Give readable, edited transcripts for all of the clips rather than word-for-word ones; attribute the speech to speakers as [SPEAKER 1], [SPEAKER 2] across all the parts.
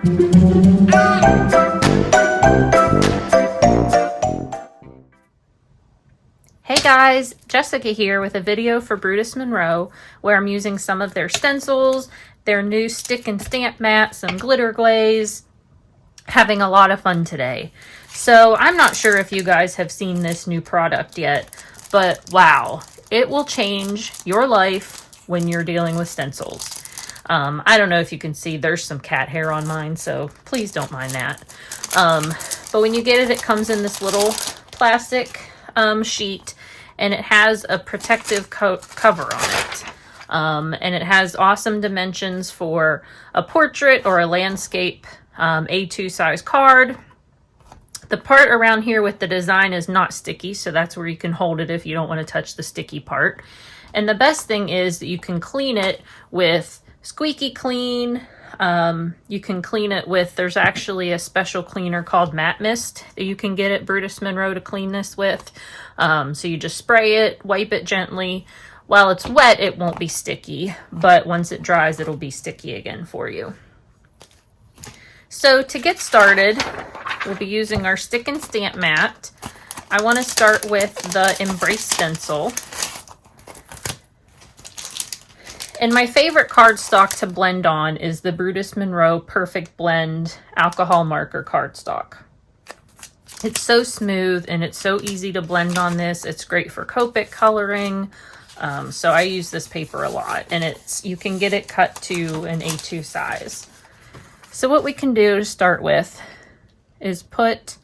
[SPEAKER 1] Hey guys, Jessica here with a video for Brutus Monroe where I'm using some of their stencils, their new stick and stamp mat, some glitter glaze, having a lot of fun today. So I'm not sure if you guys have seen this new product yet, but wow, it will change your life when you're dealing with stencils. I don't know if you can see, there's some cat hair on mine, so please don't mind that. But when you get it, it comes in this little plastic sheet, and it has a protective cover on it. And it has awesome dimensions for a portrait or a landscape A2 size card. The part around here with the design is not sticky, so that's where you can hold it if you don't want to touch the sticky part. And the best thing is that you can clean it with squeaky clean. You can clean it with, there's actually a special cleaner called Matte Mist that you can get at Brutus Monroe to clean this with. So you just spray it, wipe it gently. While it's wet, it won't be sticky, but once it dries, it'll be sticky again for you. So to get started, we'll be using our stick and stamp mat. I want to start with the Embrace stencil. And my favorite cardstock to blend on is the Brutus Monroe Perfect Blend alcohol marker cardstock. It's so smooth and it's so easy to blend on this. It's great for Copic coloring. So I use this paper a lot, and you can get it cut to an A2 size. So what we can do to start with is put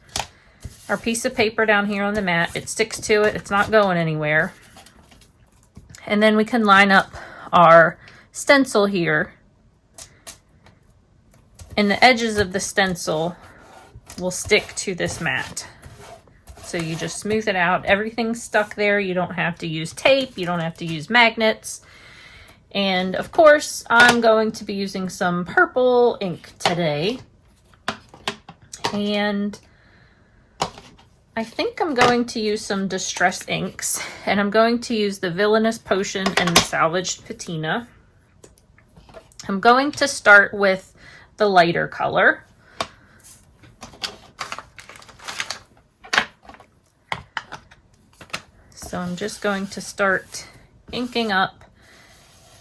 [SPEAKER 1] our piece of paper down here on the mat. It sticks to it. It's not going anywhere. And then we can line up our stencil here, and the edges of the stencil will stick to this mat. So you just smooth it out. Everything's stuck there. You don't have to use tape. You don't have to use magnets. And of course, I'm going to be using some purple ink today. And I think I'm going to use some distress inks, and I'm going to use the Villainous Potion and the Salvaged Patina. I'm going to start with the lighter color. So I'm just going to start inking up,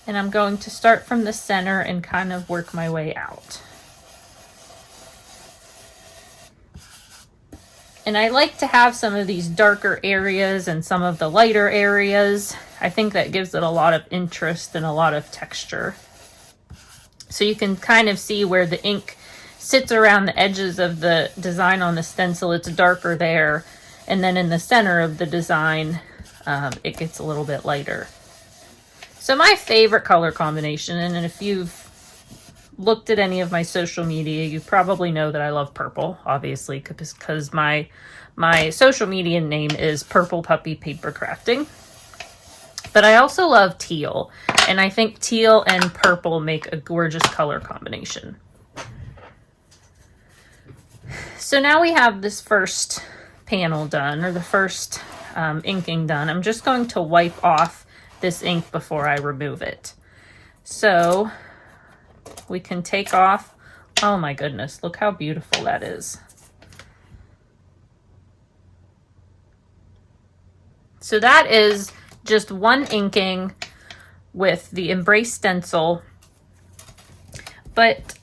[SPEAKER 1] and I'm going to start from the center and kind of work my way out. And I like to have some of these darker areas and some of the lighter areas. I think that gives it a lot of interest and a lot of texture. So you can kind of see where the ink sits around the edges of the design on the stencil. It's darker there. And then in the center of the design, it gets a little bit lighter. So my favorite color combination, and if you've looked at any of my social media, you probably know that I love purple, obviously, because my social media name is Purple Puppy Paper Crafting. But I also love teal, and I think teal and purple make a gorgeous color combination. So now we have this first panel done, or the first inking done. I'm just going to wipe off this ink before I remove it. So we can take off, oh my goodness, look how beautiful that is. So that is just one inking with the Embrace stencil. But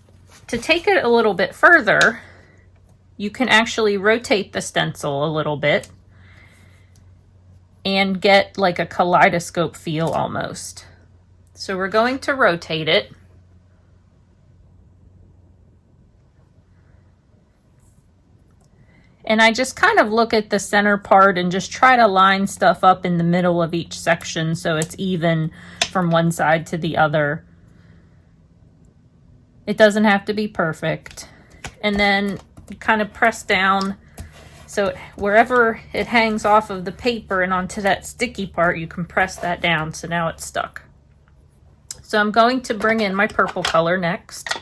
[SPEAKER 1] to take it a little bit further, you can actually rotate the stencil a little bit and get like a kaleidoscope feel almost. So we're going to rotate it. And I just kind of look at the center part and just try to line stuff up in the middle of each section so it's even from one side to the other. It doesn't have to be perfect. And then you kind of press down so wherever it hangs off of the paper and onto that sticky part, you can press that down. So now it's stuck. So I'm going to bring in my purple color next.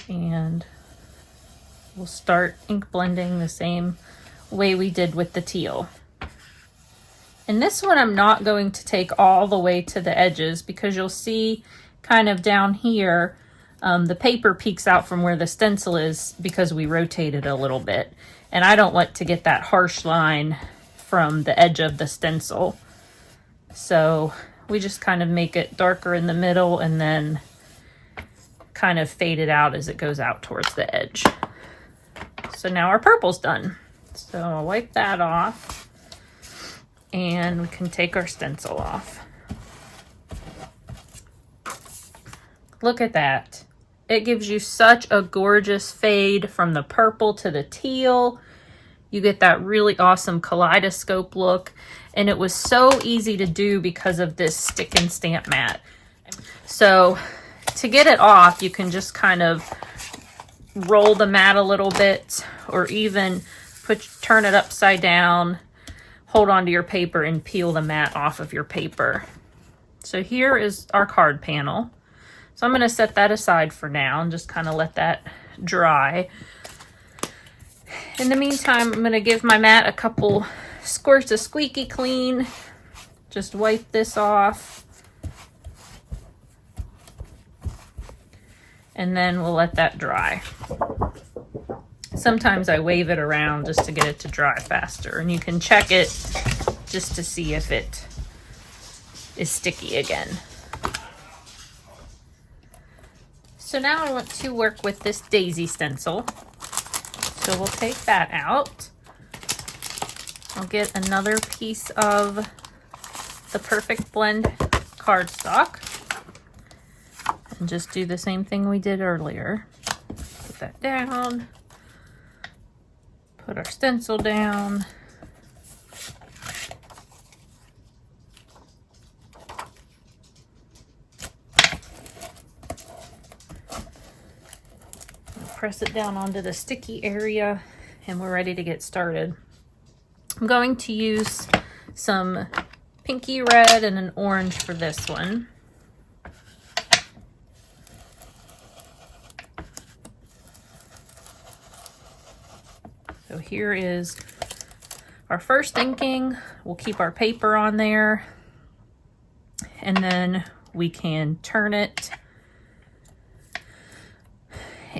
[SPEAKER 1] And we'll start ink blending the same way we did with the teal. And this one I'm not going to take all the way to the edges because you'll see kind of down here, the paper peeks out from where the stencil is because we rotated a little bit. And I don't want to get that harsh line from the edge of the stencil. So we just kind of make it darker in the middle and then kind of fade it out as it goes out towards the edge. So now our purple's done. So I'll wipe that off and we can take our stencil off. Look at that. It gives you such a gorgeous fade from the purple to the teal. You get that really awesome kaleidoscope look. And it was so easy to do because of this stick and stamp mat. So to get it off, you can just kind of roll the mat a little bit, or even turn it upside down, hold onto your paper and peel the mat off of your paper. So here is our card panel. So I'm going to set that aside for now and just kind of let that dry. In the meantime, I'm going to give my mat a couple squirts of squeaky clean. Just wipe this off. And then we'll let that dry. Sometimes I wave it around just to get it to dry faster. And you can check it just to see if it is sticky again. So now I want to work with this daisy stencil. So we'll take that out. I'll get another piece of the Perfect Blend cardstock. And just do the same thing we did earlier. Put that down. Put our stencil down. Press it down onto the sticky area and we're ready to get started. I'm going to use some pinky red and an orange for this one. So here is our first inking. We'll keep our paper on there and then we can turn it.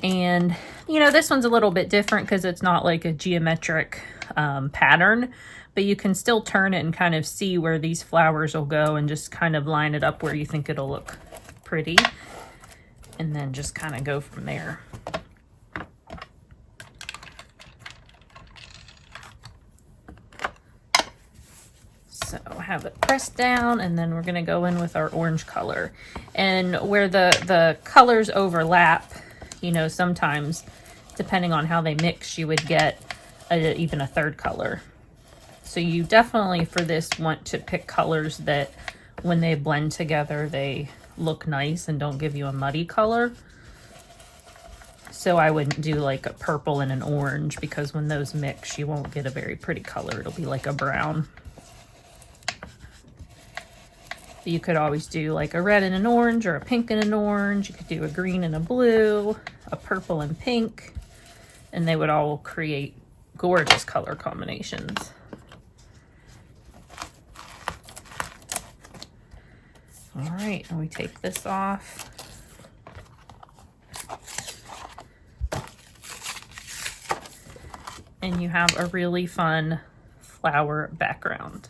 [SPEAKER 1] And you know, this one's a little bit different because it's not like a geometric pattern, but you can still turn it and kind of see where these flowers will go and just kind of line it up where you think it'll look pretty, and then just kind of go from there. So have it pressed down, and then we're going to go in with our orange color. And where the colors overlap, you know, sometimes depending on how they mix, you would get even a third color. So you definitely for this want to pick colors that when they blend together, they look nice and don't give you a muddy color. So I wouldn't do like a purple and an orange because when those mix, you won't get a very pretty color. It'll be like a brown. You could always do like a red and an orange or a pink and an orange. You could do a green and a blue, a purple and pink, and they would all create gorgeous color combinations. All right, and we take this off. And you have a really fun flower background.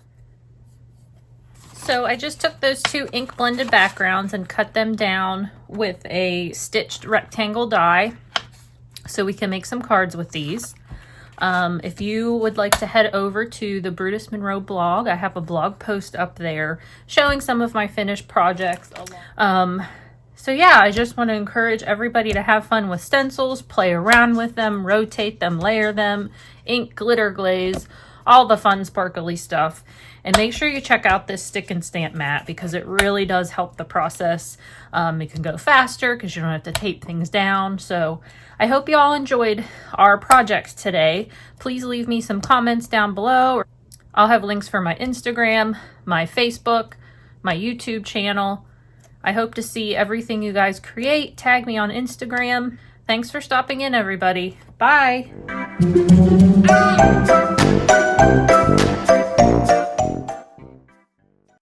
[SPEAKER 1] So I just took those two ink blended backgrounds and cut them down with a stitched rectangle die so we can make some cards with these. If you would like to head over to the Brutus Monroe blog, I have a blog post up there showing some of my finished projects. So yeah, I just want to encourage everybody to have fun with stencils, play around with them, rotate them, layer them, ink, glitter, glaze, all the fun sparkly stuff. And make sure you check out this stick and stamp mat because it really does help the process. It can go faster because you don't have to tape things down. So I hope you all enjoyed our projects today. Please leave me some comments down below. I'll have links for my Instagram, my Facebook, my YouTube channel. I hope to see everything you guys create. Tag me on Instagram. Thanks for stopping in, everybody. Bye.